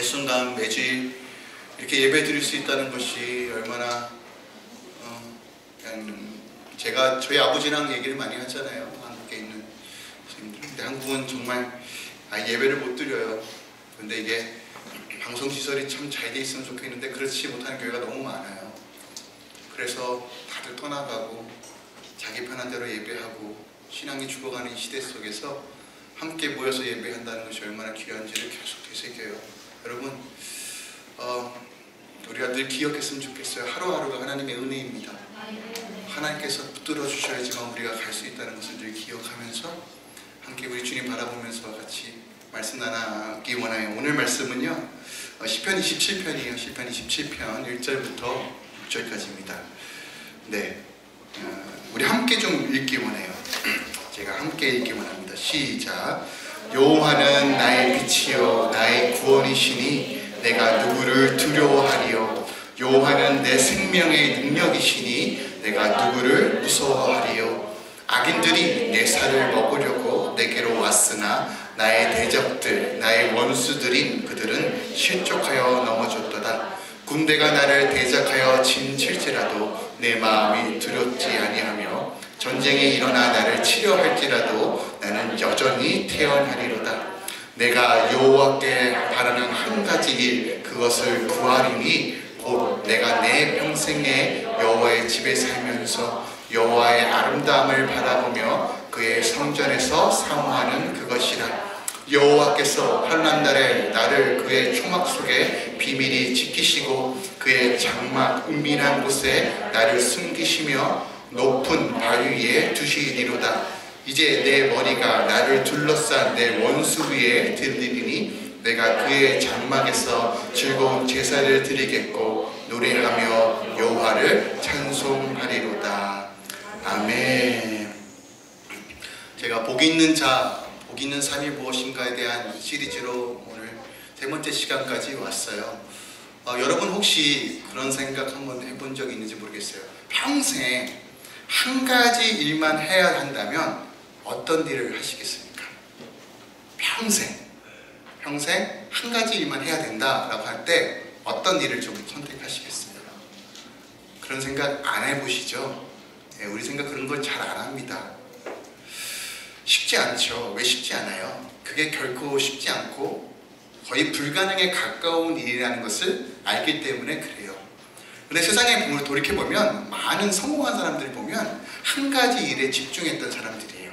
순간 매주일 이렇게 예배 드릴 수 있다는 것이 얼마나 그냥 저희 아버지랑 얘기를 많이 하잖아요. 한국에 있는 선생님들. 근데 한국은 정말 예배를 못 드려요. 근데 이게 방송 시설이 참 잘 돼 있으면 좋겠는데 그렇지 못하는 교회가 너무 많아요. 그래서 다들 떠나가고 자기 편한 대로 예배하고 신앙이 죽어가는 이 시대 속에서 함께 모여서 예배한다는 것이 얼마나 귀한지를 계속 되새겨요. 여러분, 우리가 늘 기억했으면 좋겠어요. 하루하루가 하나님의 은혜입니다. 하나님께서 붙들어 주셔야지만 우리가 갈 수 있다는 것을 늘 기억하면서 함께 우리 주님 바라보면서 같이 말씀 나누기 원해요. 오늘 말씀은요, 시편 27편이에요. 시편 27편 1절부터 6절까지입니다. 네, 우리 함께 좀 읽기 원해요. 제가 함께 읽기 원합니다. 시작. 여호와는 나의 빛이요 나의 구원이시니 내가 누구를 두려워하리요. 여호와는 내 생명의 능력이시니 내가 누구를 무서워하리요. 악인들이 내 살을 먹으려고 내게로 왔으나 나의 대적들 나의 원수들인 그들은 실족하여 넘어졌도다. 군대가 나를 대적하여 진칠지라도 내 마음이 두렵지 아니하며 전쟁이 일어나 나를 치려 할지라도 나는 여전히 태어나리로다. 내가 여호와께 바라는 한 가지 일 그것을 구하리니 곧 내가 내 평생에 여호와의 집에 살면서 여호와의 아름다움을 바라보며 그의 성전에서 사모하는 그것이라. 여호와께서 환난 날에 나를 그의 초막 속에 비밀히 지키시고 그의 장막 은밀한 곳에 나를 숨기시며 높은 바위 위에 두시리로다. 이제 내 머리가 나를 둘러싼 내 원수 위에 들리리니 내가 그의 장막에서 즐거운 제사를 드리겠고 노래하며 여호와를 찬송하리로다. 아멘. 제가 복이 있는 자, 복이 있는 삶이 무엇인가에 대한 시리즈로 오늘 세 번째 시간까지 왔어요. 여러분 혹시 그런 생각 한번 해본 적이 있는지 모르겠어요. 평생 한 가지 일만 해야 한다면 어떤 일을 하시겠습니까? 평생 한 가지 일만 해야 된다라고 할 때 어떤 일을 좀 선택하시겠어요? 그런 생각 안 해보시죠? 네, 우리 생각 그런 걸 잘 안 합니다. 쉽지 않죠. 왜 쉽지 않아요? 그게 결코 쉽지 않고 거의 불가능에 가까운 일이라는 것을 알기 때문에 그래요. 근데 세상에 돌이켜보면 많은 성공한 사람들을 보면 한 가지 일에 집중했던 사람들이에요.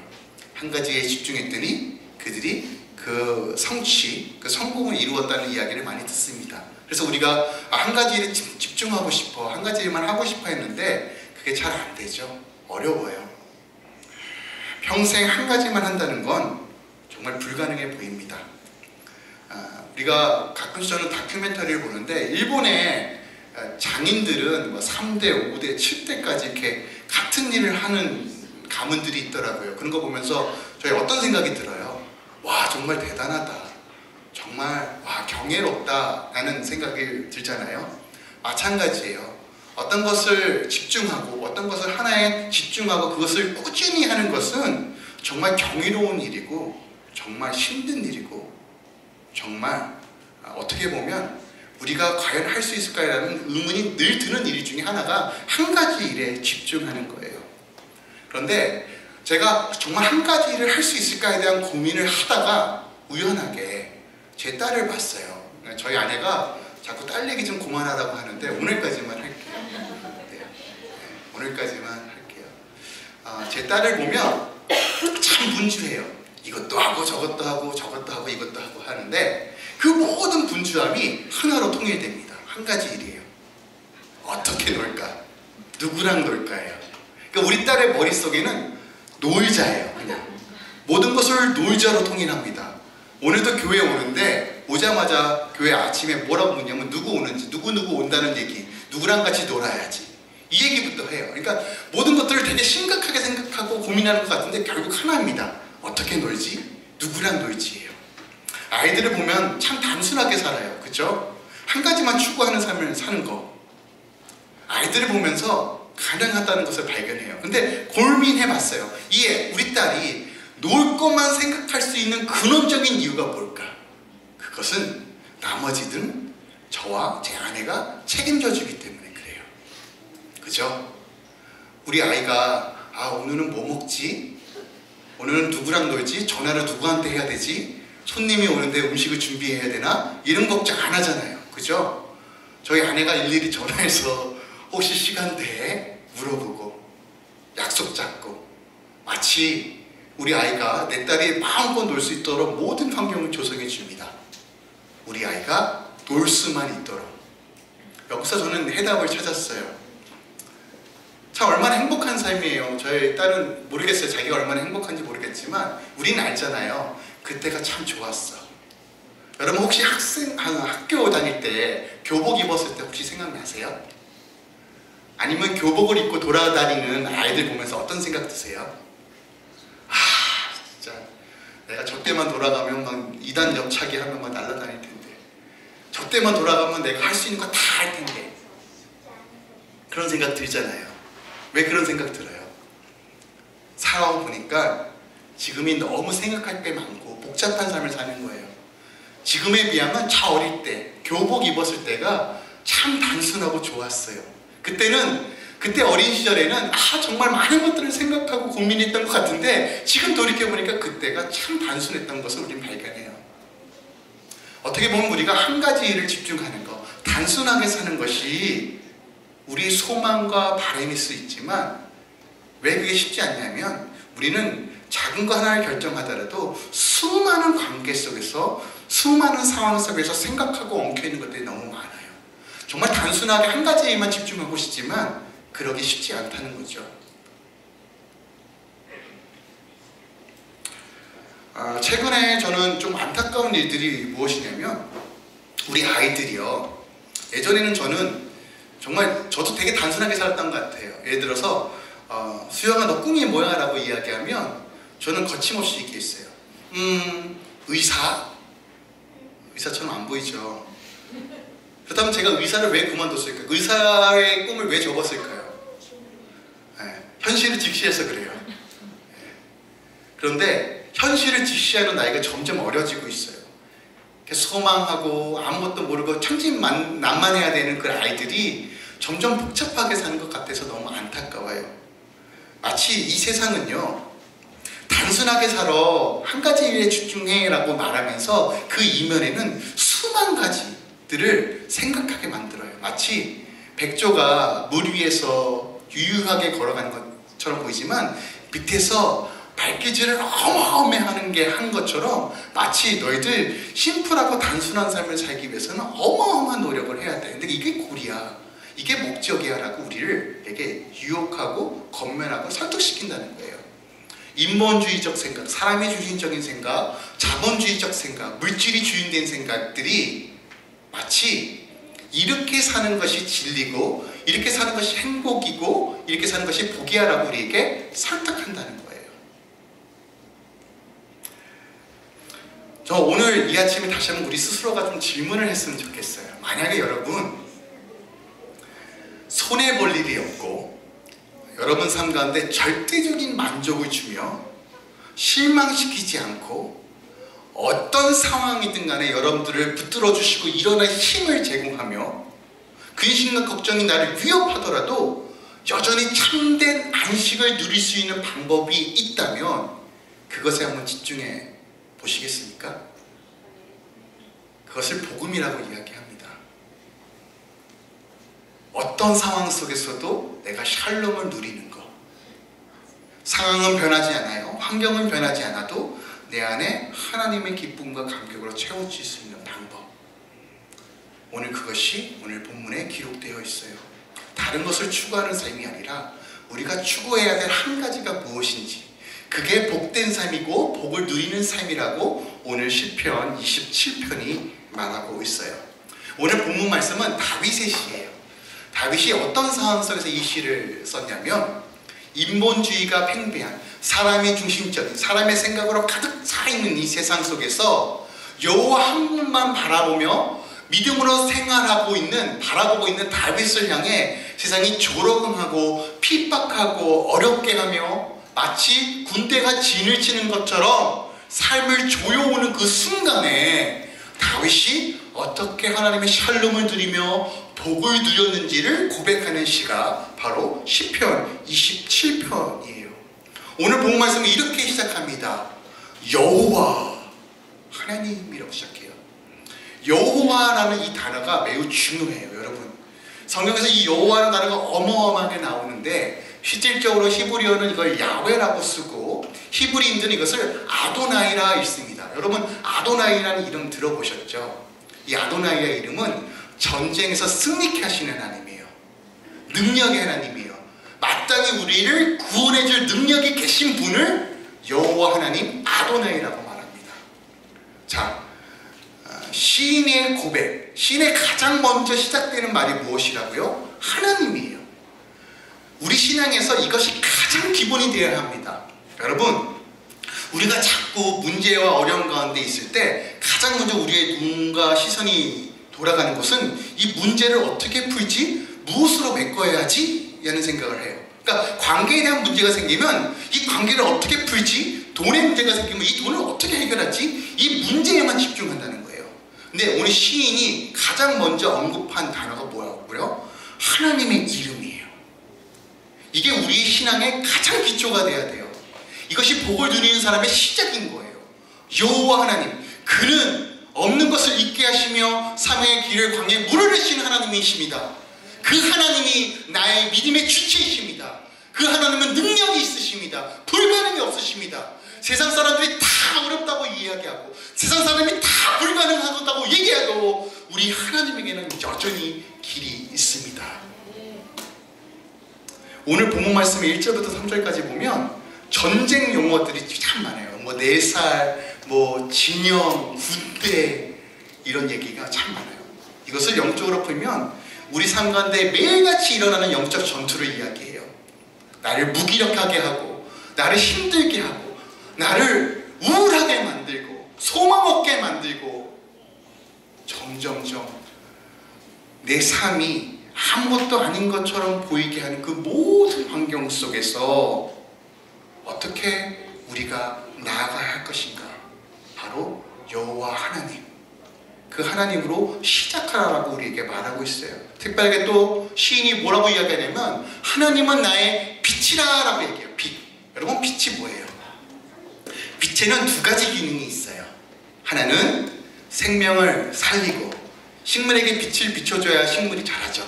한 가지에 집중했더니 그들이 그 성취, 그 성공을 이루었다는 이야기를 많이 듣습니다. 그래서 우리가 한 가지 일에 집중하고 싶어, 한 가지 일만 하고 싶어 했는데 그게 잘 안 되죠. 어려워요. 평생 한 가지만 한다는 건 정말 불가능해 보입니다. 우리가 가끔씩 저는 다큐멘터리를 보는데 일본의 장인들은 3대, 5대, 7대까지 이렇게 같은 일을 하는 가문들이 있더라고요. 그런 거 보면서 저희 어떤 생각이 들어요? 와, 정말 대단하다. 정말 와, 경이롭다 라는 생각이 들잖아요. 마찬가지예요. 어떤 것을 집중하고 어떤 것을 하나에 집중하고 그것을 꾸준히 하는 것은 정말 경이로운 일이고 정말 힘든 일이고 정말 어떻게 보면 우리가 과연 할 수 있을까라는 의문이 늘 드는 일 중에 하나가 한 가지 일에 집중하는 거예요. 그런데 제가 정말 한 가지 일을 할 수 있을까에 대한 고민을 하다가 우연하게 제 딸을 봤어요. 저희 아내가 자꾸 딸 얘기 좀 그만하라고 하는데 오늘까지만 할게요. 네, 오늘까지만 할게요. 제 딸을 보면 참 분주해요. 이것도 하고 저것도 하고 저것도 하고 이것도 하고 하는데 그 모든 분주함이 하나로 통일됩니다. 한 가지 일이에요. 어떻게 놀까? 누구랑 놀까예요. 그러니까 우리 딸의 머릿속에는 놀자예요. 그냥 모든 것을 놀자로 통일합니다. 오늘도 교회 오는데 오자마자 교회 아침에 뭐라고 묻냐면 누구 오는지, 누구 온다는 얘기, 누구랑 같이 놀아야지 이 얘기부터 해요. 그러니까 모든 것들을 되게 심각하게 생각하고 고민하는 것 같은데 결국 하나입니다. 어떻게 놀지? 누구랑 놀지예요. 아이들을 보면 참 단순하게 살아요. 그죠? 한 가지만 추구하는 삶을 사는 거. 아이들을 보면서 가능하다는 것을 발견해요. 근데 고민해봤어요. 우리 딸이 놀 것만 생각할 수 있는 근원적인 이유가 뭘까? 그것은 나머지는 저와 제 아내가 책임져 주기 때문에 그래요. 그죠? 우리 아이가 오늘은 뭐 먹지? 오늘은 누구랑 놀지? 전화를 누구한테 해야 되지? 손님이 오는데 음식을 준비해야 되나? 이런 걱정 안 하잖아요. 그죠? 저희 아내가 일일이 전화해서 혹시 시간 돼? 물어보고 약속 잡고 마치 우리 아이가 내 딸이 마음껏 놀 수 있도록 모든 환경을 조성해 줍니다. 우리 아이가 놀 수만 있도록. 여기서 저는 해답을 찾았어요. 참 얼마나 행복한 삶이에요. 저희 딸은 모르겠어요. 자기가 얼마나 행복한지 모르겠지만 우리는 알잖아요. 그때가 참 좋았어. 여러분 혹시 학교 다닐 때 교복 입었을 때 혹시 생각나세요? 아니면 교복을 입고 돌아다니는 아이들 보면서 어떤 생각 드세요? 진짜 내가 저 때만 돌아가면 막 2단 옆차기 하면 막 날아다닐 텐데, 저 때만 돌아가면 내가 할 수 있는 거 다 할 텐데, 그런 생각 들잖아요. 왜 그런 생각 들어요? 살아보니까 지금이 너무 생각할 게 많고 복잡한 삶을 사는 거예요. 지금에 비하면 저 어릴 때 교복 입었을 때가 참 단순하고 좋았어요. 그때 어린 시절에는 정말 많은 것들을 생각하고 고민했던 것 같은데 지금 돌이켜보니까 그때가 참 단순했던 것을 우리는 발견해요. 어떻게 보면 우리가 한 가지 일을 집중하는 것, 단순하게 사는 것이 우리의 소망과 바람일 수 있지만 왜 그게 쉽지 않냐면 우리는 작은 거 하나를 결정하더라도 수많은 관계 속에서 수많은 상황 속에서 생각하고 엉켜있는 것들이 너무 많아요. 정말 단순하게 한 가지에만 집중하고 싶지만 그러기 쉽지 않다는 거죠. 최근에 저는 좀 안타까운 일들이 무엇이냐면 우리 아이들이요. 예전에는 저는 정말 저도 되게 단순하게 살았던 것 같아요. 예를 들어서 수영아 너 꿈이 뭐야? 라고 이야기하면 저는 거침없이 얘기했어요. 의사처럼 안 보이죠. 그렇다면 제가 의사를 왜 그만뒀을까요? 의사의 꿈을 왜 접었을까요? 현실을 직시해서 그래요. 그런데 현실을 직시하는 나이가 점점 어려지고 있어요. 소망하고 아무것도 모르고 천진난만해야 되는 그 아이들이 점점 복잡하게 사는 것 같아서 너무 안타까워요. 마치 이 세상은요, 단순하게 살아 한 가지 일에 집중해 라고 말하면서 그 이면에는 수만 가지들을 생각하게 만들어요. 마치 백조가 물 위에서 유유하게 걸어가는 것처럼 보이지만 밑에서 발기질을 어마어마하는 게 한 것처럼 마치 너희들 심플하고 단순한 삶을 살기 위해서는 어마어마한 노력을 해야 돼. 근데 이게 꼴이야, 이게 목적이야 라고 우리를 되게 유혹하고 건면하고 설득시킨다는 거예요. 인본주의적 생각, 사람의 중심적인 생각, 자본주의적 생각, 물질이 주인된 생각들이 마치 이렇게 사는 것이 진리고 이렇게 사는 것이 행복이고 이렇게 사는 것이 복이야 라고 우리에게 설득한다는 거예요. 저 오늘 이 아침에 다시 한번 우리 스스로가 좀 질문을 했으면 좋겠어요. 만약에 여러분 손해볼 일이 없고 여러분 삶 가운데 절대적인 만족을 주며 실망시키지 않고 어떤 상황이든 간에 여러분들을 붙들어 주시고 일어날 힘을 제공하며 근심과 걱정이 나를 위협하더라도 여전히 참된 안식을 누릴 수 있는 방법이 있다면 그것에 한번 집중해 보시겠습니까? 그것을 복음이라고 이야기합니다. 어떤 상황 속에서도 내가 샬롬을 누리는 것. 상황은 변하지 않아요. 환경은 변하지 않아도 내 안에 하나님의 기쁨과 감격으로 채워질 수 있는 방법. 오늘 그것이 오늘 본문에 기록되어 있어요. 다른 것을 추구하는 삶이 아니라 우리가 추구해야 될 한 가지가 무엇인지, 그게 복된 삶이고 복을 누리는 삶이라고 오늘 시편 27편이 말하고 있어요. 오늘 본문 말씀은 다윗의 시예요. 다윗이 어떤 상황 속에서 이 시를 썼냐면 인본주의가 팽배한 사람이 중심적인 사람의 생각으로 가득 차있는 이 세상 속에서 여호와 한 분만 바라보며 믿음으로 바라보고 있는 다윗을 향해 세상이 조롱하고 핍박하고 어렵게 하며 마치 군대가 진을 치는 것처럼 삶을 조여오는 그 순간에 다윗이 어떻게 하나님의 샬롬을 누리며 복을 누렸는지를 고백하는 시가 바로 시편 27편이에요. 오늘 본 말씀은 이렇게 시작합니다. 여호와 하나님이라고 시작해요. 여호와라는 이 단어가 매우 중요해요. 여러분, 성경에서 이 여호와라는 단어가 어마어마하게 나오는데 실질적으로 히브리어는 이걸 야훼라고 쓰고 히브리인들은 이것을 아도나이라 읽습니다. 여러분, 아도나이라는 이름 들어보셨죠? 이 아도나이의 이름은 전쟁에서 승리케 하시는 하나님이에요. 능력의 하나님이에요. 마땅히 우리를 구원해줄 능력이 계신 분을 여호와 하나님 아도나이라고 말합니다. 자, 시인의 고백, 시인의 가장 먼저 시작되는 말이 무엇이라고요? 하나님이에요. 우리 신앙에서 이것이 가장 기본이 되어야 합니다. 여러분, 우리가 자꾸 문제와 어려움 가운데 있을 때 가장 먼저 우리의 눈과 시선이 돌아가는 것은 이 문제를 어떻게 풀지? 무엇으로 메꿔야지? 라는 생각을 해요. 그러니까 관계에 대한 문제가 생기면 이 관계를 어떻게 풀지? 돈의 문제가 생기면 이 돈을 어떻게 해결하지? 이 문제에만 집중한다는 거예요. 근데 오늘 시인이 가장 먼저 언급한 단어가 뭐였고요? 하나님의 이름이에요. 이게 우리의 신앙의 가장 기초가 돼야 돼요. 이것이 복을 누리는 사람의 시작인 거예요. 여호와 하나님, 그는 없는 것을 있게 하시며 사명의 길을 광야에 물을 내시는 하나님이십니다. 그 하나님이 나의 믿음의 주체이십니다. 그 하나님은 능력이 있으십니다. 불가능이 없으십니다. 세상 사람들이 다 어렵다고 이야기하고 세상 사람이 다 불가능하다고 얘기하고 우리 하나님에게는 여전히 길이 있습니다. 오늘 본문 말씀의 1절부터 3절까지 보면 전쟁 용어들이 참 많아요. 뭐 4살, 뭐 진영, 군대 이런 얘기가 참 많아요. 이것을 영적으로 풀면 우리 삶 가운데 매일같이 일어나는 영적 전투를 이야기해요. 나를 무기력하게 하고 나를 힘들게 하고 나를 우울하게 만들고 소망 없게 만들고 점점점 내 삶이 아무것도 아닌 것처럼 보이게 하는 그 모든 환경 속에서 어떻게 우리가 나아가야 할 것인가? 바로 여호와 하나님, 그 하나님으로 시작하라고 우리에게 말하고 있어요. 특별하게 또 시인이 뭐라고 이야기하냐면 하나님은 나의 빛이라 라고 얘기해요. 빛. 여러분, 빛이 뭐예요? 빛에는 2가지 기능이 있어요. 하나는 생명을 살리고 식물에게 빛을 비춰줘야 식물이 자라죠.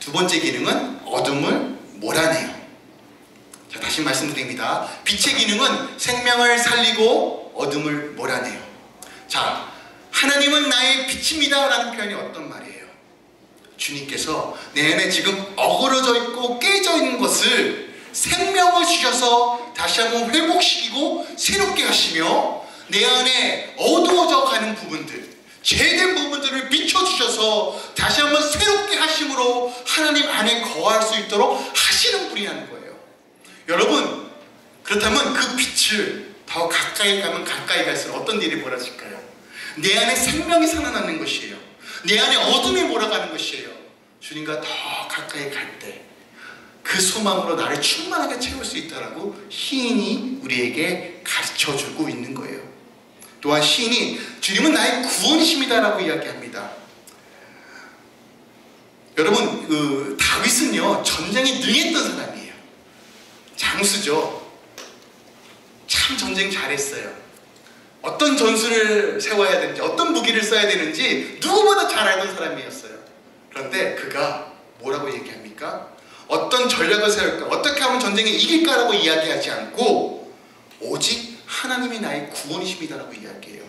2번째 기능은 어둠을 몰아내요. 자, 다시 말씀드립니다. 빛의 기능은 생명을 살리고 어둠을 몰아내요. 자, 하나님은 나의 빛입니다 라는 표현이 어떤 말이에요? 주님께서 내 안에 지금 어그러져 있고 깨져 있는 것을 생명을 주셔서 다시 한번 회복시키고 새롭게 하시며 내 안에 어두워져 가는 부분들, 죄된 부분들을 비춰주셔서 다시 한번 새롭게 하심으로 하나님 안에 거할 수 있도록 하시는 분이라는 거예요. 여러분, 그렇다면 그 빛을 더 가까이 가면 가까이 갈수록 어떤 일이 벌어질까요? 내 안에 생명이 살아나는 것이에요. 내 안에 어둠이 몰아가는 것이에요. 주님과 더 가까이 갈 때 그 소망으로 나를 충만하게 채울 수 있다라고 시인이 우리에게 가르쳐주고 있는 거예요. 또한 시인이 주님은 나의 구원이십니다라고 이야기합니다. 여러분, 다윗은요 전쟁에 능했던 사람이에요. 장수죠. 참 전쟁 잘했어요. 어떤 전술을 세워야 되는지, 어떤 무기를 써야 되는지 누구보다 잘 알던 사람이었어요. 그런데 그가 뭐라고 얘기합니까? 어떤 전략을 세울까, 어떻게 하면 전쟁에 이길까라고 이야기하지 않고 오직 하나님이 나의 구원이십니다라고 이야기해요.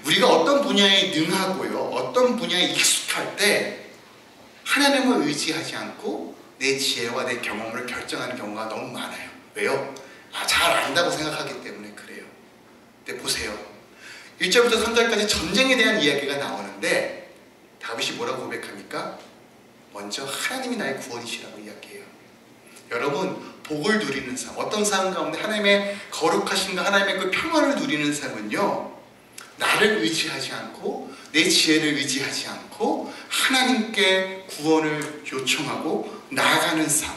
우리가 어떤 분야에 능하고요, 어떤 분야에 익숙할 때 하나님을 의지하지 않고 내 지혜와 내 경험을 결정하는 경우가 너무 많아요. 왜요? 잘 안다고 생각하기 때문에 그래요. 근데 보세요. 1절부터 3절까지 전쟁에 대한 이야기가 나오는데 다윗이 뭐라고 고백합니까? 먼저 하나님이 나의 구원이시라고 이야기해요. 여러분, 복을 누리는 삶, 어떤 삶 가운데 하나님의 거룩하신가, 하나님의 그 평화를 누리는 삶은요, 나를 의지하지 않고 내 지혜를 의지하지 않고 하나님께 구원을 요청하고 나아가는 삶,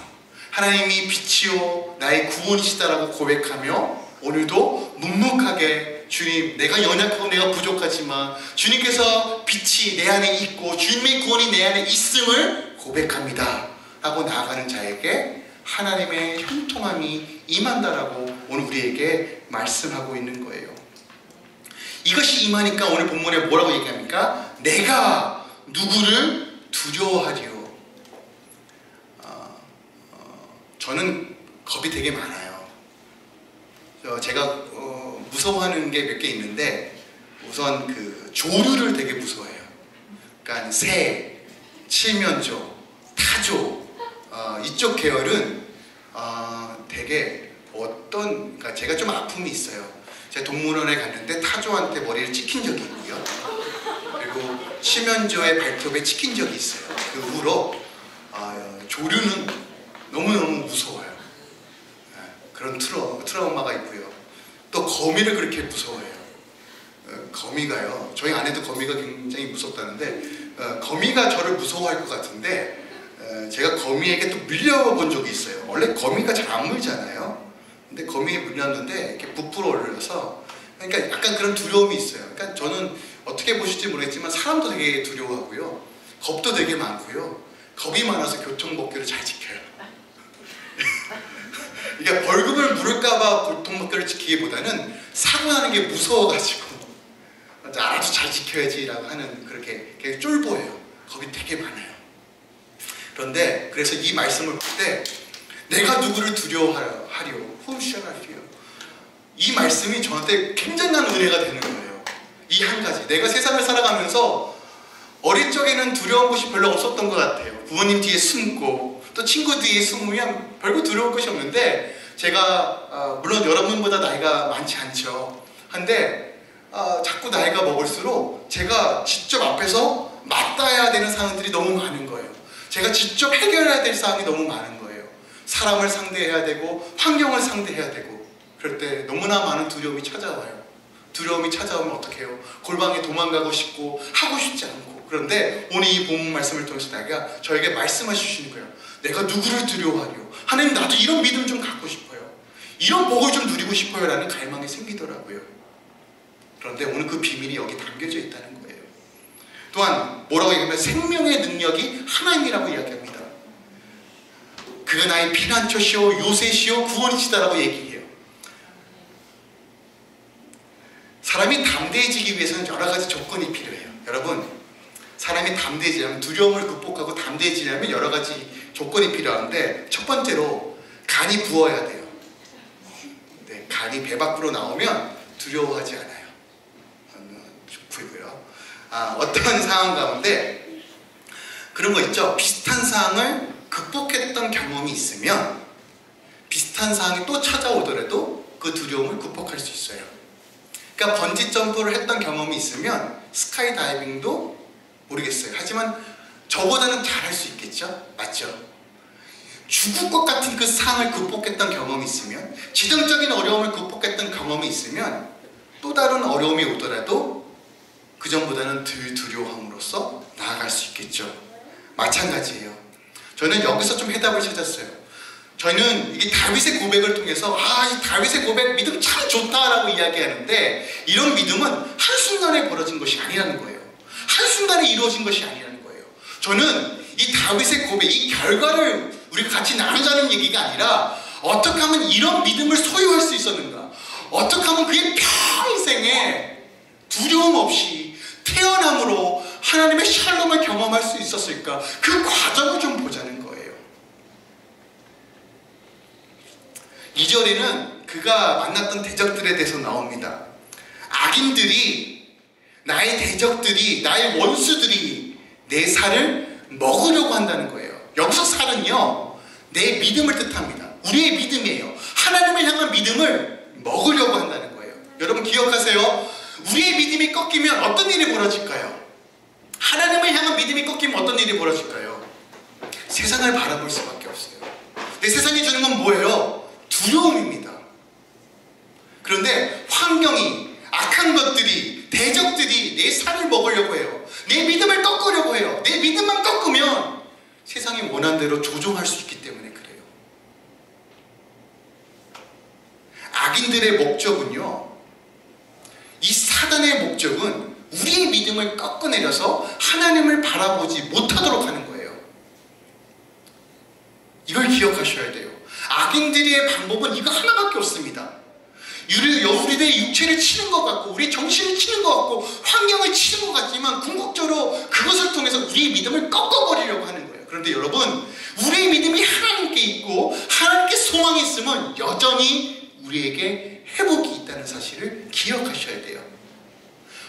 하나님이 빛이요 나의 구원이시다라고 고백하며 오늘도 묵묵하게 주님, 내가 연약하고 내가 부족하지만 주님께서 빛이 내 안에 있고 주님의 구원이 내 안에 있음을 고백합니다 하고 나아가는 자에게 하나님의 형통함이 임한다라고 오늘 우리에게 말씀하고 있는 거예요. 이것이 임하니까 오늘 본문에 뭐라고 얘기합니까? 내가 누구를 두려워하리요. 저는 겁이 되게 많아요. 제가 무서워하는 게 몇 개 있는데, 우선 그 조류를 되게 무서워해요. 그러니까 새, 칠면조, 타조, 이쪽 계열은 되게 그러니까 제가 좀 아픔이 있어요. 제가 동물원에 갔는데 타조한테 머리를 찍힌 적이 있고요. 그리고 칠면조의 발톱에 찍힌 적이 있어요. 그 후로 조류는 너무너무 무서워요. 그런 트라우마가 있고요. 또 거미를 그렇게 무서워해요. 거미가요, 저희 아내도 거미가 굉장히 무섭다는데 거미가 저를 무서워할 것 같은데 제가 거미에게 또 물려본 적이 있어요. 원래 거미가 잘 안 물잖아요. 근데 거미에 물렸는데 이렇게 부풀어 올려서, 그러니까 약간 그런 두려움이 있어요. 그러니까 저는 어떻게 보실지 모르겠지만 사람도 되게 두려워하고요, 겁도 되게 많고요, 겁이 많아서 교통법규를 잘 지켜요. 그러니까 벌금을 물을까봐 교통법규를 지키기보다는 사고 나는 게 무서워가지고 알아서 잘 지켜야지라고 하는, 그렇게 쫄보예요. 겁이 되게 많아요. 그런데 그래서 이 말씀을 볼 때 내가 누구를 두려워하리요? Whom shall I fear? 이 말씀이 저한테 굉장한 은혜가 되는 거예요. 이 한 가지, 내가 세상을 살아가면서 어릴 적에는 두려운 것이 별로 없었던 것 같아요. 부모님 뒤에 숨고 또 친구 뒤에 숨으면 별로 두려울 것이 없는데, 제가 물론 여러분보다 나이가 많지 않죠. 한데 자꾸 나이가 먹을수록 제가 직접 앞에서 맞닿아야 되는 상황들이 너무 많은 거예요. 제가 직접 해결해야 될 사항이 너무 많은 거예요. 사람을 상대해야 되고 환경을 상대해야 되고, 그럴 때 너무나 많은 두려움이 찾아와요. 두려움이 찾아오면 어떻게 해요? 골방에 도망가고 싶고 하고 싶지 않고. 그런데 오늘 이 본문 말씀을 통해서 저에게 말씀해 주시는 거예요. 내가 누구를 두려워하리요? 하나님, 나도 이런 믿음 좀 갖고 싶어요. 이런 복을 좀 누리고 싶어요 라는 갈망이 생기더라고요. 그런데 오늘 그 비밀이 여기 담겨져 있다는 거예요. 또한 뭐라고 얘기하면 생명의 능력이 하나님이라고 이야기합니다. 그가 나의 피난처시오 요새시오 구원이시다라고 얘기해요. 사람이 담대해지기 위해서는 여러 가지 조건이 필요해요. 여러분, 사람이 담대해지려면, 두려움을 극복하고 담대해지려면 여러 가지 조건이 필요한데, 첫 번째로 간이 부어야 돼요. 네, 간이 배 밖으로 나오면 두려워하지 않아요. 좋고요. 어떤 상황 가운데 그런 거 있죠. 비슷한 상황을 극복했던 경험이 있으면 비슷한 상황이 또 찾아오더라도 그 두려움을 극복할 수 있어요. 그러니까 번지 점프를 했던 경험이 있으면 스카이 다이빙도 모르겠어요. 하지만 저보다는 잘할 수 있겠죠? 맞죠? 죽을 것 같은 그 상황을 극복했던 경험이 있으면, 지정적인 어려움을 극복했던 경험이 있으면 또 다른 어려움이 오더라도 그 전보다는 덜 두려워함으로써 나아갈 수 있겠죠. 마찬가지예요. 저는 여기서 좀 해답을 찾았어요. 저는 이게 다윗의 고백을 통해서 이 다윗의 고백 믿음 참 좋다라고 이야기하는데, 이런 믿음은 한순간에 벌어진 것이 아니라는 거예요. 한순간에 이루어진 것이 아니라는 거예요. 저는 이 다윗의 고백, 이 결과를 우리가 같이 나누자는 얘기가 아니라, 어떻게 하면 이런 믿음을 소유할 수 있었는가, 어떻게 하면 그의 평생에 두려움 없이 태어남으로 하나님의 샬롬을 경험할 수 있었을까, 그 과정을 좀 보자는 거예요. 2절에는 그가 만났던 대적들에 대해서 나옵니다. 악인들이, 나의 대적들이, 나의 원수들이 내 살을 먹으려고 한다는 거예요. 여기서 살은요, 내 믿음을 뜻합니다. 우리의 믿음이에요. 하나님을 향한 믿음을 먹으려고 한다는 거예요. 여러분 기억하세요. 우리의 믿음이 꺾이면 어떤 일이 벌어질까요? 하나님을 향한 믿음이 꺾이면 어떤 일이 벌어질까요? 세상을 바라볼 수밖에 없어요. 내 세상이 주는 건 뭐예요? 두려움입니다. 그런데 환경이, 악한 것들이, 대적들이 내 살을 먹으려고 해요. 내 믿음을 꺾으려고 해요. 내 믿음만 꺾으면 세상이 원하는 대로 조종할 수 있기 때문에 그래요. 악인들의 목적은요, 목적은 우리의 믿음을 꺾어내려서 하나님을 바라보지 못하도록 하는 거예요. 이걸 기억하셔야 돼요. 악인들의 방법은 이거 하나밖에 없습니다. 우리의 육체를 치는 것 같고 우리 정신을 치는 것 같고 환경을 치는 것 같지만 궁극적으로 그것을 통해서 우리의 믿음을 꺾어버리려고 하는 거예요. 그런데 여러분, 우리의 믿음이 하나님께 있고 하나님께 소망이 있으면 여전히 우리에게 회복이 있다는 사실을 기억하셔야 돼요.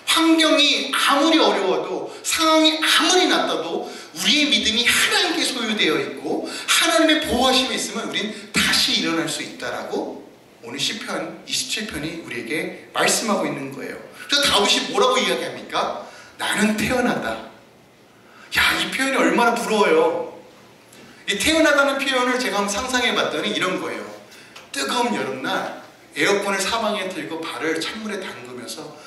환경이 아무리 어려워도 상황이 아무리 낮다도 우리의 믿음이 하나님께 소유되어 있고 하나님의 보호하심이 있으면 우린 다시 일어날 수 있다라고 오늘 시편 27편이 우리에게 말씀하고 있는 거예요. 그래서 다윗이 뭐라고 이야기합니까? 나는 태어나다. 야, 이 표현이 얼마나 부러워요. 이 태어나다는 표현을 제가 한번 상상해 봤더니 이런 거예요. 뜨거운 여름날 에어컨을 사방에 들고 발을 찬물에 담그면서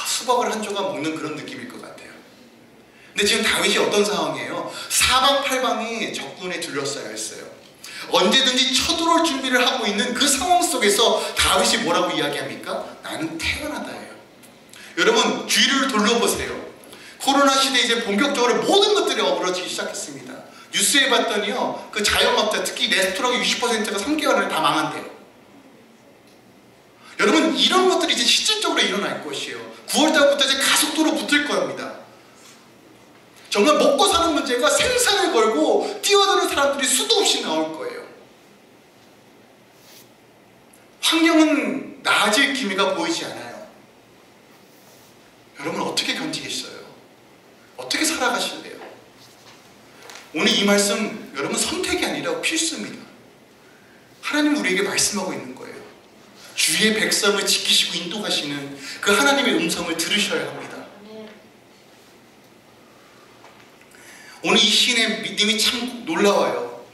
수박을 한 조각 먹는 그런 느낌일 것 같아요. 근데 지금 다윗이 어떤 상황이에요? 사방팔방이 적군에 둘러싸여 있어요. 언제든지 쳐들어올 준비를 하고 있는 그 상황 속에서 다윗이 뭐라고 이야기합니까? 나는 태어나다예요. 여러분, 주위를 둘러보세요. 코로나 시대에 이제 본격적으로 모든 것들이 어우러지기 시작했습니다. 뉴스에 봤더니요, 그 자영업자, 특히 레스토랑 60%가 3개월 안에 다 망한대요. 여러분, 이런 것들이 이제 실질적으로 일어날 것이에요. 9월달부터 이제 가속도로 붙을 겁니다. 정말 먹고 사는 문제가 생사를 걸고 뛰어드는 사람들이 수도 없이 나올 거예요. 환경은 나아질 기미가 보이지 않아요. 여러분, 어떻게 견디겠어요? 어떻게 살아가실래요? 오늘 이 말씀, 여러분, 선택이 아니라 필수입니다. 하나님 우리에게 말씀하고 있는 거예요. 주의 백성을 지키시고 인도하시는 그 하나님의 음성을 들으셔야 합니다. 오늘 이 시인의 믿음이 참 놀라워요.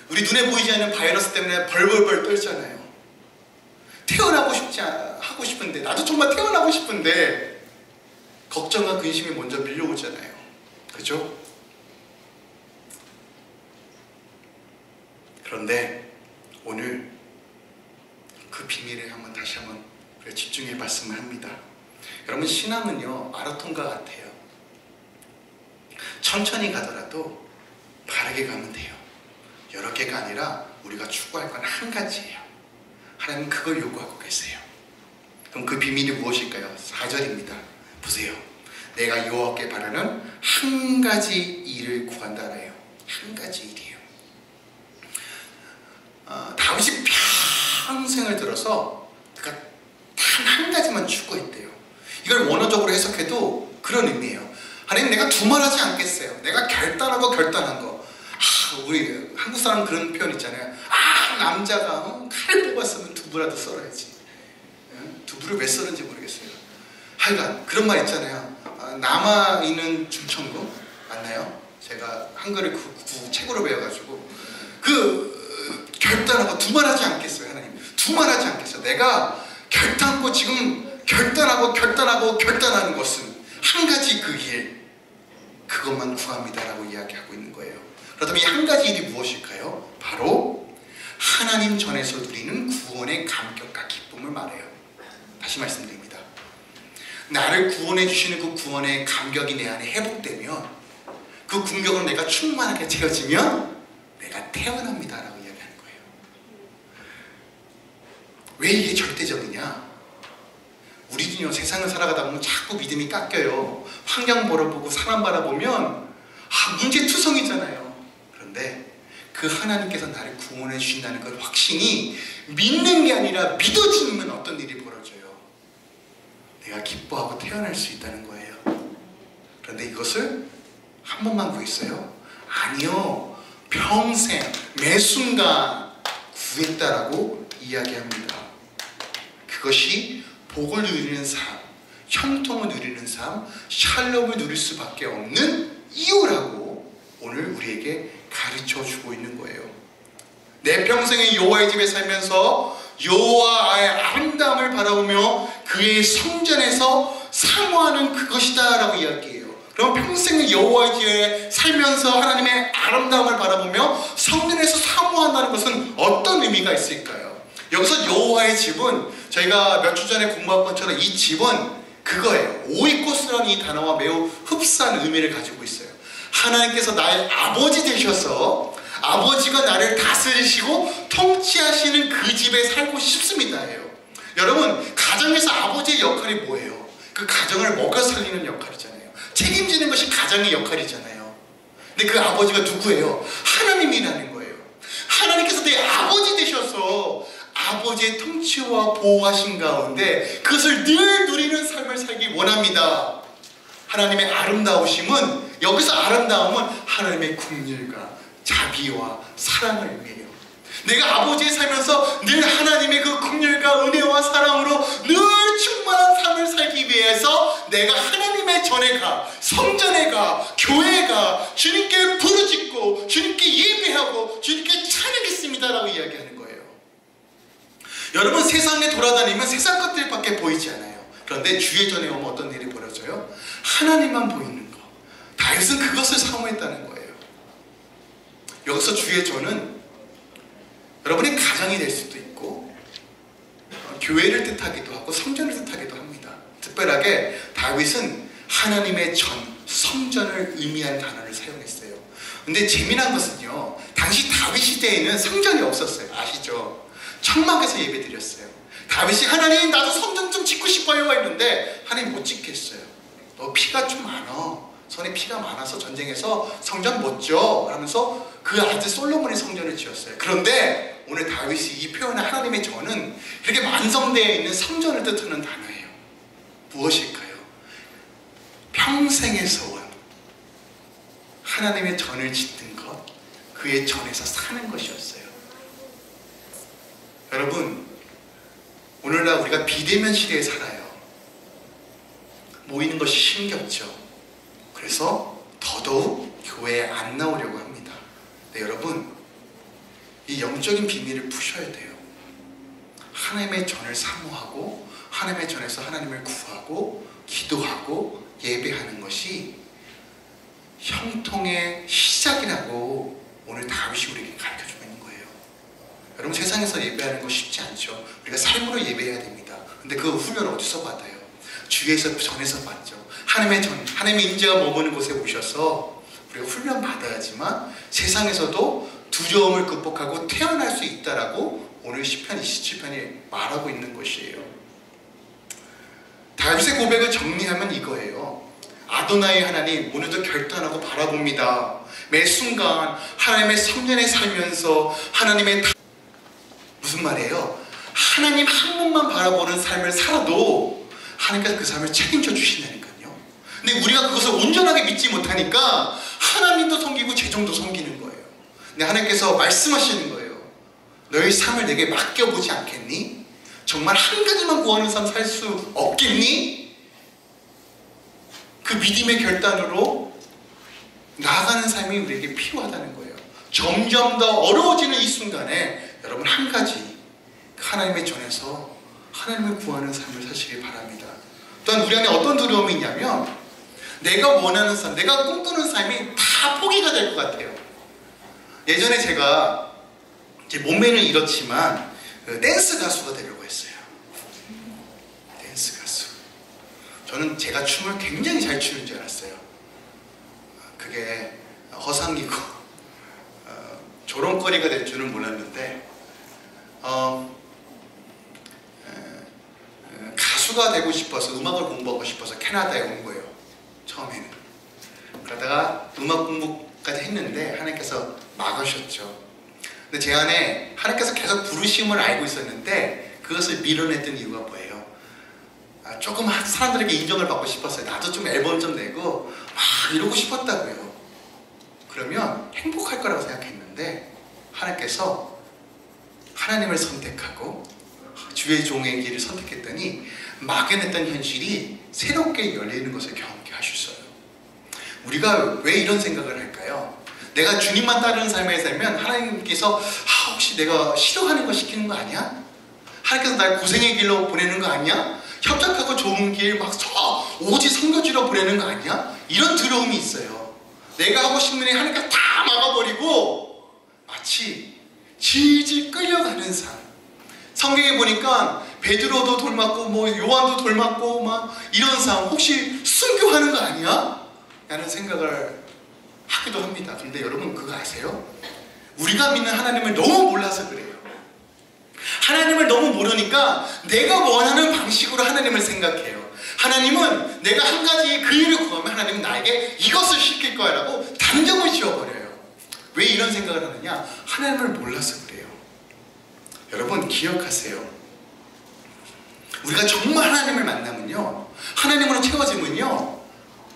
우리 눈에 보이지 않는 바이러스 때문에 벌벌벌 떨잖아요. 하고 싶은데, 나도 정말 태어나고 싶은데 걱정과 근심이 먼저 밀려오잖아요. 그죠? 그런데 오늘 그 비밀에 다시 한번 집중해 봤으면 합니다. 여러분, 신앙은요, 마라톤과 같아요. 천천히 가더라도 바르게 가면 돼요. 여러 개가 아니라 우리가 추구할 건 한 가지예요. 하나님 그걸 요구하고 계세요. 그럼 그 비밀이 무엇일까요? 4절입니다. 보세요. 내가 여호와께 바라는 한 가지 일을 구한다래요. 한 가지 일이에요. 다윗이 평생을 들어서 그가 단 한 가지만 추구했대요. 이걸 원어적으로 해석해도 그런 의미예요. 하나님, 내가 두말하지 않겠어요. 내가 결단하고 결단한 거. 우리 한국 사람 그런 표현 있잖아요. 남자가 칼 뽑았으면 두부라도 썰어야지. 두부를 왜 썰은지 모르겠어요. 하여간 그런 말 있잖아요. 남아있는 중천부 맞나요? 제가 한글을 책으로 배워가지고 결단하고 두말하지 않겠어요. 하나님, 두말하지 않겠어요. 내가 결단코 지금 결단하는 것은 한 가지 그 일, 그것만 구합니다라고 이야기하고 있는 거예요. 그렇다면 이 한 가지 일이 무엇일까요? 바로 하나님 전에서 누리는 구원의 감격과 기쁨을 말해요. 다시 말씀드립니다. 나를 구원해 주시는 그 구원의 감격이 내 안에 회복되면, 그 궁격으로 내가 충만하게 채워지면 내가 태어납니다라고 이야기하는 거예요. 왜 이게 절대적이냐? 우리는요, 세상을 살아가다 보면 자꾸 믿음이 깎여요. 환경 바라보고 사람 바라보면 문제투성이잖아요. 그런데 그 하나님께서 나를 구원해 주신다는 그 확신이 믿는 게 아니라 믿어지면 어떤 일이 벌어져요? 내가 기뻐하고 태어날 수 있다는 거예요. 그런데 이것을 한 번만 구했어요? 아니요, 평생 매 순간 구했다라고 이야기합니다. 그것이 복을 누리는 삶, 형통을 누리는 삶, 샬롬을 누릴 수밖에 없는 이유라고 오늘 우리에게 가르쳐주고 있는 거예요. 내 평생에 여호와의 집에 살면서 여호와의 아름다움을 바라보며 그의 성전에서 사모하는 그것이다 라고 이야기해요. 그럼 평생에 여호와의 집에 살면서 하나님의 아름다움을 바라보며 성전에서 사모한다는 것은 어떤 의미가 있을까요? 여기서 여호와의 집은 저희가 몇 주 전에 공부한 것처럼 이 집은 그거예요. 오이코스라는 이 단어와 매우 흡사한 의미를 가지고 있어요. 하나님께서 나의 아버지 되셔서 아버지가 나를 다스리시고 통치하시는 그 집에 살고 싶습니다예요. 여러분, 가정에서 아버지의 역할이 뭐예요? 그 가정을 먹여 살리는 역할이잖아요. 책임지는 것이 가정의 역할이잖아요. 근데 그 아버지가 누구예요? 하나님이라는 거예요. 하나님께서 내 아버지 되셔서 아버지의 통치와 보호하신 가운데 그것을 늘 누리는 삶을 살기 원합니다. 하나님의 아름다우심은, 여기서 아름다움은 하나님의 긍휼과 자비와 사랑을 의미해요. 내가 아버지에 살면서 늘 하나님의 그 긍휼과 은혜와 사랑으로 늘 충만한 삶을 살기 위해서 내가 하나님의 전에 가, 성전에 가, 교회에 가, 주님께 부르짖고 주님께 예배하고 주님께 찬양했습니다 라고 이야기하는 거예요. 여러분, 세상에 돌아다니면 세상 것들밖에 보이지 않아요. 그런데 주의 전에 오면 어떤 일이 벌어져요? 하나님만 보이는 거. 다윗은 그것을 사모했다는 거예요. 여기서 주의 전은 여러분의 가정이 될 수도 있고 교회를 뜻하기도 하고 성전을 뜻하기도 합니다. 특별하게 다윗은 하나님의 전, 성전을 의미한 단어를 사용했어요. 근데 재미난 것은요, 당시 다윗 시대에는 성전이 없었어요. 아시죠? 천막에서 예배드렸어요. 다윗이 하나님 나도 성전 좀 짓고 싶어요 했는데 하나님 못 짓겠어요. 너 피가 좀 많아. 손에 피가 많아서 전쟁에서 성전 못 지어 하면서 그 아들 솔로몬이 성전을 지었어요. 그런데 오늘 다윗이 이 표현한 하나님의 전은 이렇게 완성되어 있는 성전을 뜻하는 단어예요. 무엇일까요? 평생의 소원, 하나님의 전을 짓는 것, 그의 전에서 사는 것이었어요. 여러분, 오늘날 우리가 비대면 시대에 살아요. 모이는 것이 힘겹죠. 그래서 더더욱 교회에 안 나오려고 합니다. 네, 여러분, 이 영적인 비밀을 푸셔야 돼요. 하나님의 전을 사모하고 하나님의 전에서 하나님을 구하고 기도하고 예배하는 것이 형통의 시작이라고 오늘 다윗이 우리에게 가르쳐주고 있는 거예요. 여러분, 세상에서 예배하는 거 쉽지 않죠. 우리가 삶으로 예배해야 됩니다. 근데 그 훈련을 어디서 받아요? 주에서 전에서 받죠. 하나님의 전, 하나님의 인재가 머무는 곳에 오셔서 우리가 훈련 받아야지만 세상에서도 두려움을 극복하고 태어날 수 있다라고 오늘 시편 27편이 말하고 있는 것이에요. 다윗의 고백을 정리하면 이거예요. 아도나이 하나님, 오늘도 결단하고 바라봅니다. 매 순간 하나님의 성전에 살면서 하나님의 무슨 말이에요? 하나님 한 분만 바라보는 삶을 살아도 하나님께서 그 삶을 책임져 주신다니까요. 근데 우리가 그것을 온전하게 믿지 못하니까 하나님도 섬기고 재정도 섬기는 거예요. 근데 하나님께서 말씀하시는 거예요. 너의 삶을 내게 맡겨보지 않겠니? 정말 한 가지만 구하는 삶 살 수 없겠니? 그 믿음의 결단으로 나아가는 삶이 우리에게 필요하다는 거예요. 점점 더 어려워지는 이 순간에 여러분, 한 가지 하나님의 전에서 하나님을 구하는 삶을 사시길 바랍니다. 또한 우리 안에 어떤 두려움이 있냐면 내가 원하는 삶, 내가 꿈꾸는 삶이 다 포기가 될 것 같아요. 예전에 제가 제 몸매는 이렇지만 댄스 가수가 되려고 했어요. 댄스 가수. 저는 제가 춤을 굉장히 잘 추는 줄 알았어요. 그게 허상이고 조롱거리가 될 줄은 몰랐는데 가수가 되고 싶어서, 음악을 공부하고 싶어서 캐나다에 온 거예요. 처음에는. 그러다가 음악 공부까지 했는데 하나님께서 막으셨죠. 근데 제 안에 하나님께서 계속 부르심을 알고 있었는데 그것을 밀어냈던 이유가 뭐예요? 조금 사람들에게 인정을 받고 싶었어요. 나도 좀 앨범 좀 내고 막 이러고 싶었다고요. 그러면 행복할 거라고 생각했는데 하나님께서 하나님을 선택하고 주의 종의 길을 선택했더니 막연했던 현실이 새롭게 열리는 것을 경험하게 하셨어요. 우리가 왜 이런 생각을 할까요? 내가 주님만 따르는 삶에 살면 하나님께서 혹시 내가 싫어하는 거 시키는 거 아니야? 하나님께서 날 고생의 길로 보내는 거 아니야? 협착하고 좋은 길 막 오직 섬겨주러 보내는 거 아니야? 이런 두려움이 있어요. 내가 하고 싶은 일 하나님께서 다 막아버리고 마치 질질 끌려가는 삶. 성경에 보니까 베드로도 돌 맞고 뭐 요한도 돌 맞고 막 이런 상황, 혹시 순교하는 거 아니야? 라는 생각을 하기도 합니다. 근데 여러분 그거 아세요? 우리가 믿는 하나님을 너무 몰라서 그래요. 하나님을 너무 모르니까 내가 원하는 방식으로 하나님을 생각해요. 하나님은 내가 한 가지 그 일을 구하면 하나님은 나에게 이것을 시킬 거야 라고 단정을 지어버려요. 왜 이런 생각을 하느냐? 하나님을 몰라서 그래요. 여러분 기억하세요. 우리가 정말 하나님을 만나면요, 하나님으로 채워지면요,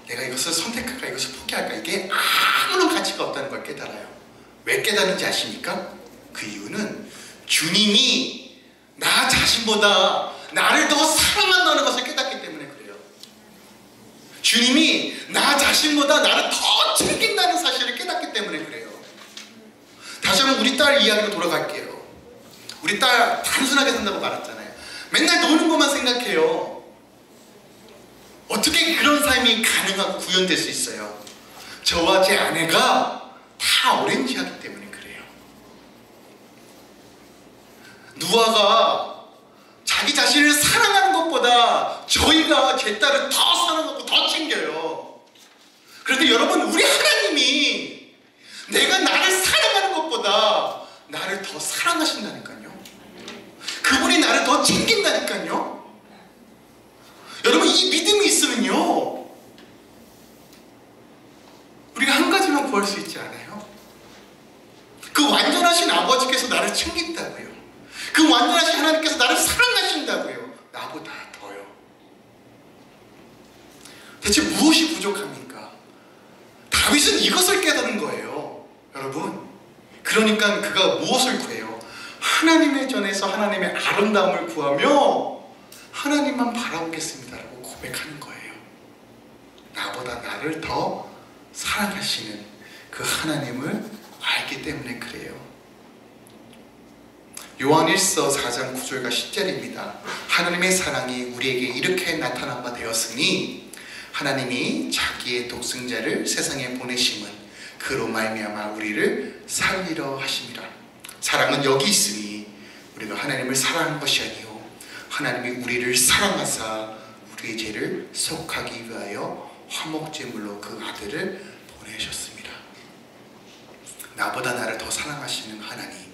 내가 이것을 선택할까 이것을 포기할까 이게 아무런 가치가 없다는 걸 깨달아요. 왜 깨닫는지 아십니까? 그 이유는 주님이 나 자신보다 나를 더 사랑한다는 것을 깨닫기 때문에 그래요. 주님이 나 자신보다 나를 더 챙긴다는 사실을 깨닫기 때문에 그래요. 다시 한번 우리 딸 이야기로 돌아갈게요. 우리 딸 단순하게 산다고 말했잖아요. 맨날 노는 것만 생각해요. 어떻게 그런 삶이 가능하고 구현될 수 있어요? 저와 제 아내가 다 오렌지하기 때문에 그래요. 누아가 자기 자신을 사랑하는 것보다 저희가 제 딸을 더 사랑하고 더 챙겨요. 그런데 여러분, 우리 하나님이 내가 나를 사랑하는 것보다 나를 더 사랑하신다니까요. 그분이 나를 더 챙긴다니까요. 여러분, 이 믿음이 있으면요, 우리가 한 가지만 구할 수 있지 않아요? 그 완전하신 아버지께서 나를 챙긴다고요. 그 완전하신 하나님께서 나를 사랑하신다고요. 나보다 더요. 대체 무엇이 부족합니까? 다윗은 이것을 깨닫는 거예요. 여러분, 그러니까 그가 무엇을 구해요? 하나님의 전에서 하나님의 아름다움을 구하며 하나님만 바라보겠습니다라고 고백하는 거예요. 나보다 나를 더 사랑하시는 그 하나님을 알기 때문에 그래요. 요한 1서 4장 9절과 10절입니다. 하나님의 사랑이 우리에게 이렇게 나타난 바 되었으니 하나님이 자기의 독생자를 세상에 보내심은 그로 말미암아 우리를 살리려 하심이라. 사랑은 여기 있으니 우리가 하나님을 사랑한 것이 아니요 하나님이 우리를 사랑하사 우리의 죄를 속하기 위하여 화목제물로 그 아들을 보내셨습니다. 나보다 나를 더 사랑하시는 하나님,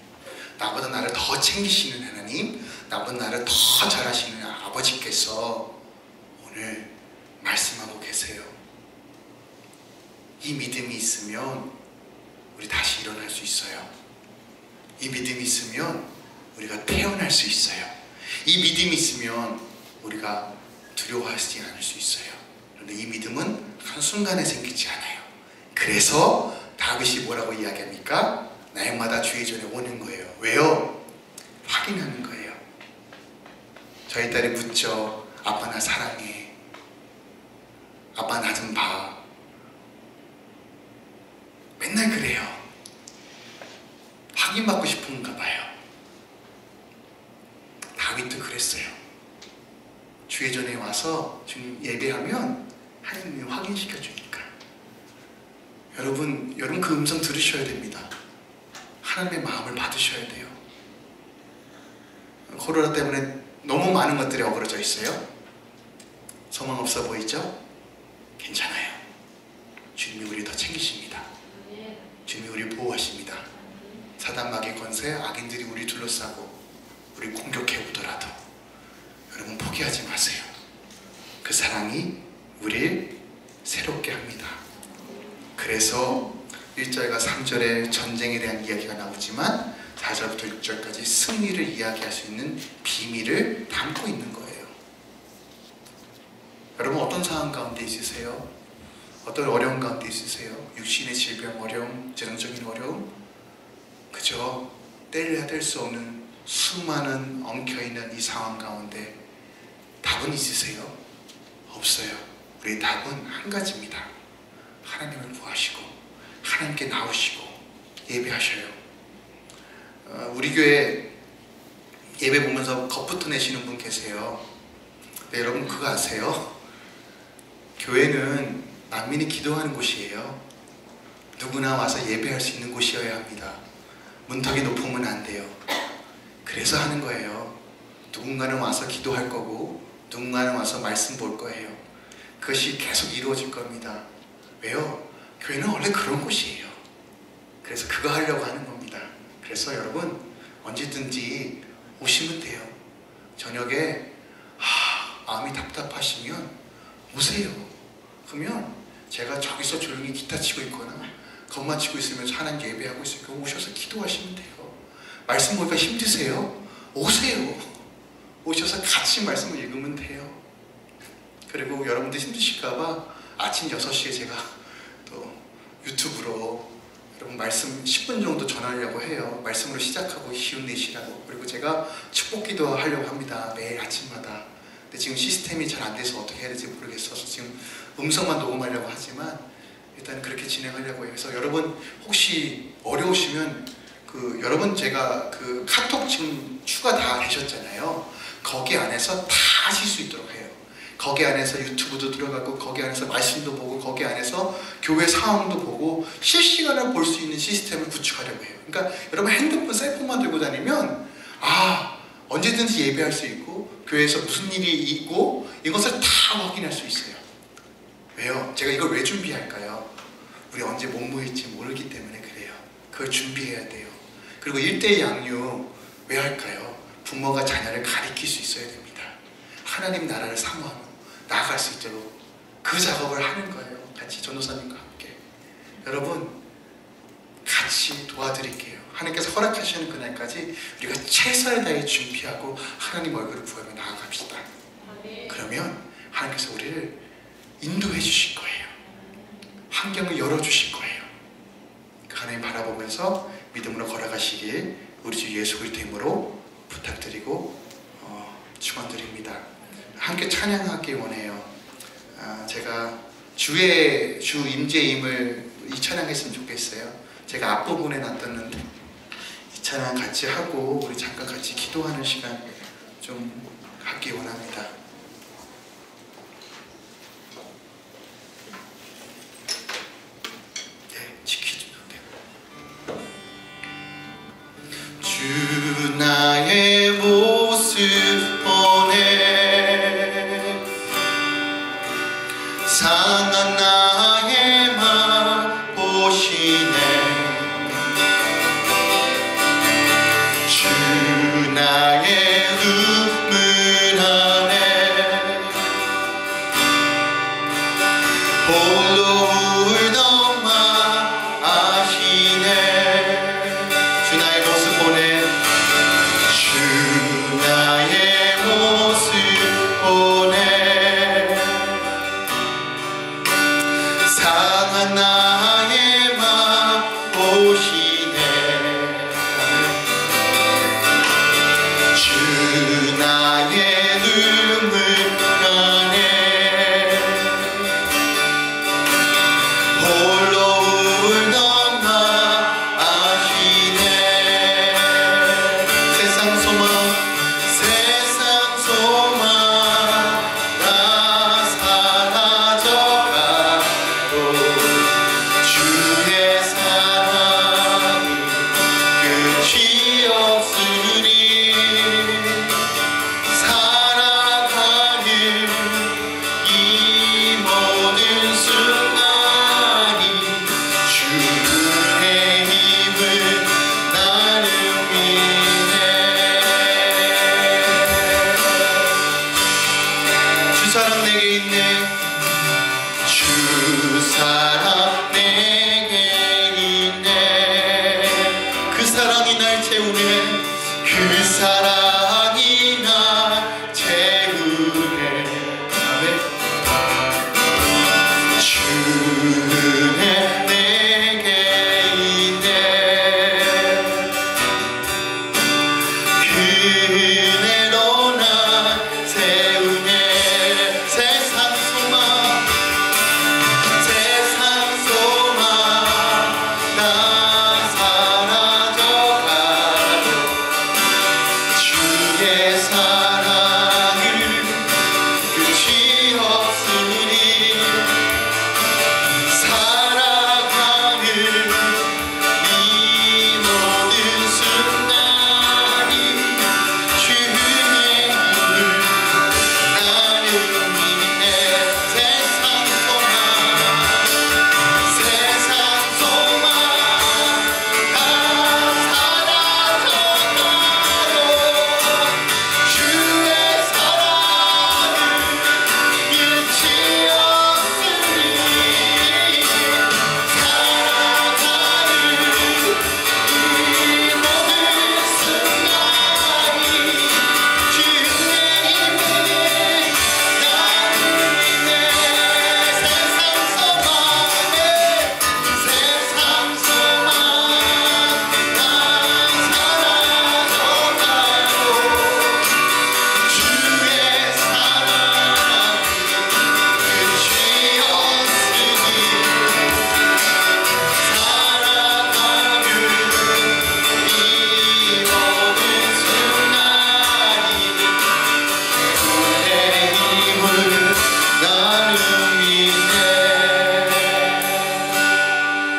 나보다 나를 더 챙기시는 하나님, 나보다 나를 더 잘하시는 아버지께서 오늘 말씀하고 계세요. 이 믿음이 있으면 우리 다시 일어날 수 있어요. 이 믿음이 있으면 우리가 태어날 수 있어요. 이 믿음이 있으면 우리가 두려워하지 않을 수 있어요. 그런데 이 믿음은 한순간에 생기지 않아요. 그래서 다윗이 뭐라고 이야기합니까? 날마다 주의 전에 오는 거예요. 왜요? 확인하는 거예요. 저희 딸이 묻죠. 아빠 나 사랑해. 아빠 나 좀 봐. 맨날 그래요. 확인받고 싶은가 봐요. 다윗도 그랬어요. 주의 전에 와서 지금 예배하면 하나님이 확인시켜 주니까. 여러분 그 음성 들으셔야 됩니다. 하나님의 마음을 받으셔야 돼요. 코로나 때문에 너무 많은 것들이 어그러져 있어요. 소망 없어 보이죠? 괜찮아요. 주님이 우리 더 챙기십니다. 주님이 우리 보호하십니다. 사단 마귀 권세, 악인들이 우리 둘러싸고 우리 공격해 오더라도 여러분 포기하지 마세요. 그 사랑이 우리를 새롭게 합니다. 그래서 1절과 3절에 전쟁에 대한 이야기가 나오지만 4절부터 6절까지 승리를 이야기할 수 있는 비밀을 담고 있는 거예요. 여러분 어떤 상황 가운데 있으세요? 어떤 어려움 가운데 있으세요? 육신의 질병 어려움, 재정적인 어려움, 그저 뗄래야 뗄 수 없는 수많은 엉켜있는 이 상황 가운데 답은 있으세요? 없어요. 우리의 답은 한 가지입니다. 하나님을 구하시고 하나님께 나오시고 예배하셔요. 우리 교회 예배 보면서 겁부터 내시는 분 계세요. 네, 여러분 그거 아세요? 교회는 만민이 기도하는 곳이에요. 누구나 와서 예배할 수 있는 곳이어야 합니다. 문턱이 높으면 안 돼요. 그래서 하는 거예요. 누군가는 와서 기도할 거고 누군가는 와서 말씀 볼 거예요. 그것이 계속 이루어질 겁니다. 왜요? 교회는 원래 그런 곳이에요. 그래서 그거 하려고 하는 겁니다. 그래서 여러분 언제든지 오시면 돼요. 저녁에 마음이 답답하시면 오세요. 그러면 제가 저기서 조용히 기타 치고 있거나 건반 치고 있으면서 하나님 예배하고 있으니까 오셔서 기도하시면 돼요. 말씀 보니까 힘드세요? 오세요. 오셔서 같이 말씀을 읽으면 돼요. 그리고 여러분들 힘드실까봐 아침 6시에 제가 또 유튜브로 여러분 말씀 10분 정도 전하려고 해요. 말씀으로 시작하고 힘내시라고. 그리고 제가 축복기도 하려고 합니다. 매일 아침마다. 근데 지금 시스템이 잘 안 돼서 어떻게 해야 될지 모르겠어서 지금 음성만 녹음하려고 하지만 일단 그렇게 진행하려고 해요. 그래서 여러분 혹시 어려우시면 여러분 제가 카톡 지금 추가 다 되셨잖아요. 거기 안에서 다 하실 수 있도록 해요. 거기 안에서 유튜브도 들어가고 거기 안에서 말씀도 보고 거기 안에서 교회 상황도 보고 실시간으로 볼 수 있는 시스템을 구축하려고 해요. 그러니까 여러분 핸드폰 셀폰만 들고 다니면 언제든지 예배할 수 있고 교회에서 무슨 일이 있고 이것을 다 확인할 수 있어요. 왜요? 제가 이걸 왜 준비할까요? 우리 언제 못 모일지 모르기 때문에 그래요. 그걸 준비해야 돼요. 그리고 1:1 양육 왜 할까요? 부모가 자녀를 가리킬 수 있어야 됩니다. 하나님 나라를 사모하며 나아갈 수 있도록 그 작업을 하는 거예요. 같이 전도사님과 함께. 여러분 같이 도와드릴게요. 하나님께서 허락하시는 그날까지 우리가 최선을 다해 준비하고 하나님 얼굴을 구하며 나아갑시다. 그러면 하나님께서 우리를 인도해 주실 거예요. 환경을 열어주실 거예요. 하나님 바라보면서 믿음으로 걸어가시길 우리 주 예수 그리스도의 이름으로 부탁드리고 축원드립니다. 함께 찬양하기 원해요. 제가 주 임재임을 이 찬양했으면 좋겠어요. 제가 앞부분에 놨었는데 이 찬양 같이 하고 우리 잠깐 같이 기도하는 시간 좀 갖기 원합니다. 네, 지켜주면 돼요. 주 나의 모습 보내 상한 나의 맘 보시네 주 나의 눈물 안에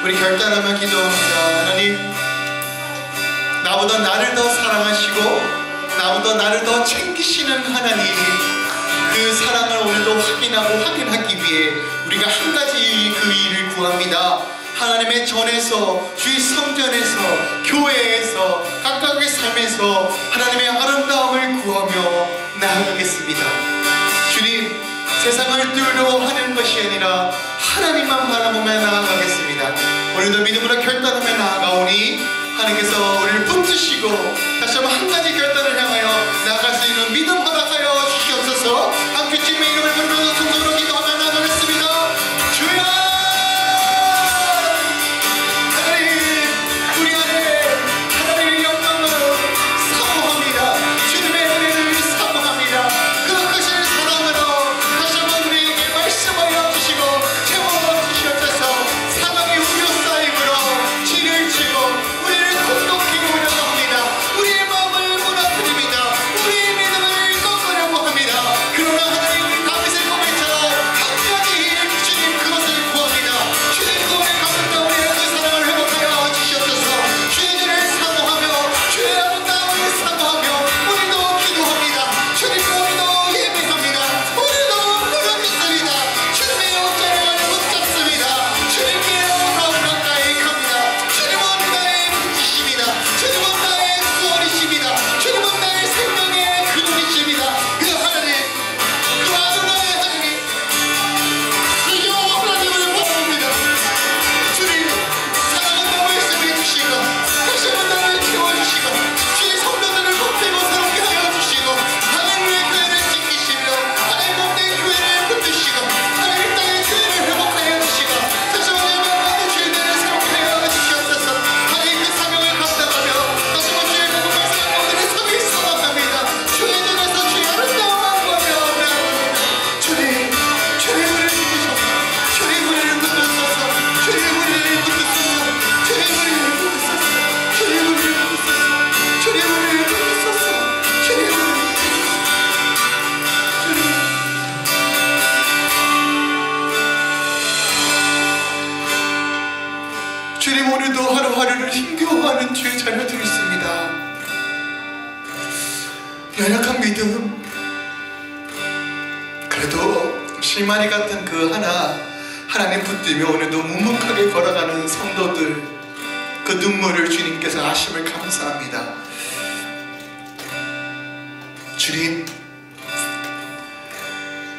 우리 결단하며 기도합니다. 하나님, 나보다 나를 더 사랑하시고 나보다 나를 더 챙기시는 하나님, 그 사랑을 오늘도 확인하고 확인하기 위해 우리가 한 가지 그 일을 구합니다. 하나님의 전에서, 주의 성전에서, 교회에서, 각각의 삶에서 하나님의 아름다움을 구하며 나아가겠습니다. 주님, 세상을 두려워하는 것이 아니라 하나님만 바라보며 나아가겠습니다. 오늘도 믿음으로 결단하며 나아가오니 하나님께서 우리를 붙드시고 다시 한번 한 가지 결단을 향하여 나아갈 수 있는 믿음 허락하여 주시옵소서. 함께 주님의 이름을 부르면서 통성으로 기도하며 나아가겠습니다. 주여, 하나님, 우리 안에 하나님의 영광을 사모합니다. 주님의 은혜를 사모합니다. 그 크신 사랑으로 다시 한번 우리에게 말씀하여 주시고 채워 주시옵소서. 사랑의 우겨싸임으로 진을 치고 우리를 공격히 운영합니다. 우리의 마음을 무너뜨립니다. 우리의 믿음을 꺾으려고 합니다. 그러나 하나님, 우리 다윗의 고백처럼 한 가지 주님 그것을 구합니다. 주님 구원의 감동과 우리의 그 사랑을 회복하여 주시옵소서. 주의 죄를 사모하며 주의 아름다움을 사모하며 우리도 기도합니다. 주님, 우리도 예배합니다. 우리도 부르짖습니다. 주님의 옷자를 붙잡습니다. 주님께 나오라 가까이 갑니다. 주님은 나의 붙이십니다. 주님은 나의 구원이십니다. 주님은 나의 생명의 근원이십니다. 그 하나님, 그 아름다운 하나님, 그 여호와 하나님을 바라봅니다. 주님, 사랑한다고 말씀해 주시고 다시 한번 나를 채워주시고 주의 성도들을 복되고 새롭게 하여 주시고 하나님의 교회를 지키시며 하나님 복된 교회를 붙드시고 하나님 땅의 교회를 회복하여 주시고 다시 한번 모든 죄인들을 새롭게 하여 주시옵소서. 하나님, 그 사명을 감당하며 다시 한번 주의 복음을 사랑하는 삶이 소망합니다. 주의 눈에서 주의 아름다움만 보며 나아갑니다. 주님, 주의 우리를 붙드소서. 주의 우리를 붙드소서. 주의 우리를 붙드소서. 주의 우리를 붙드소서. 주의 우리를 붙드소서. 주의 우리를 붙드소서. 주의 우리를 붙드소서. 주님, 오늘도 하루하루를 힘겨워하는 주의 자녀들이 있습니다. 연약한 믿음, 그래도 실마리 같은 그 하나님 붙들며 오늘도 묵묵하게 걸어가는 성도들, 그 눈물을 주님께서 아심을 감사합니다. 주님,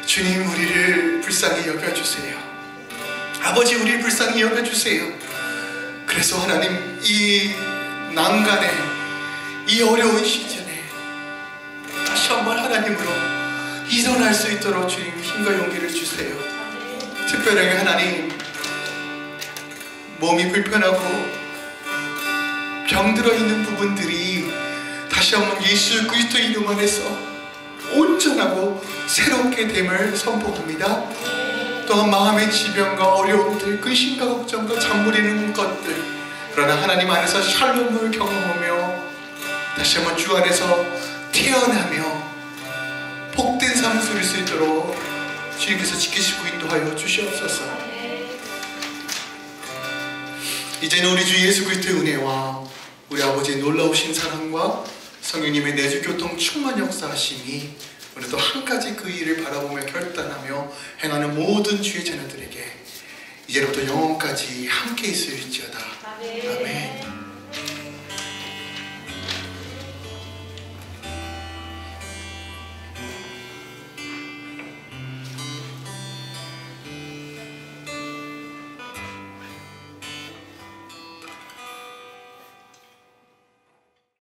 주님, 우리를 불쌍히 여겨주세요. 아버지, 우리를 불쌍히 여겨주세요. 그래서 하나님, 이 난간에, 이 어려운 시즌에 다시 한번 하나님으로 일어날 수 있도록 주님 힘과 용기를 주세요. 특별하게 하나님, 몸이 불편하고 병들어 있는 부분들이 다시 한번 예수 그리스도의 이름 안에서 온전하고 새롭게 됨을 선포합니다. 또한 마음의 지병과 어려움들, 근심과 걱정과 잠부리는 것들, 그러나 하나님 안에서 샬롬을 경험하며 다시 한번 주 안에서 태어나며 복된 삶을 누릴 수 있도록 주님께서 지키시고 인도하여 주시옵소서. 이제는 우리 주 예수 그리스도의 은혜와 우리 아버지의 놀라우신 사랑과 성령님의 내주교통 충만 역사하심이 오늘도 한 가지 그 일을 바라보며 결단하며 행하는 모든 주의 자녀들에게 이제부터 영원까지 함께 있을지어다. 아멘.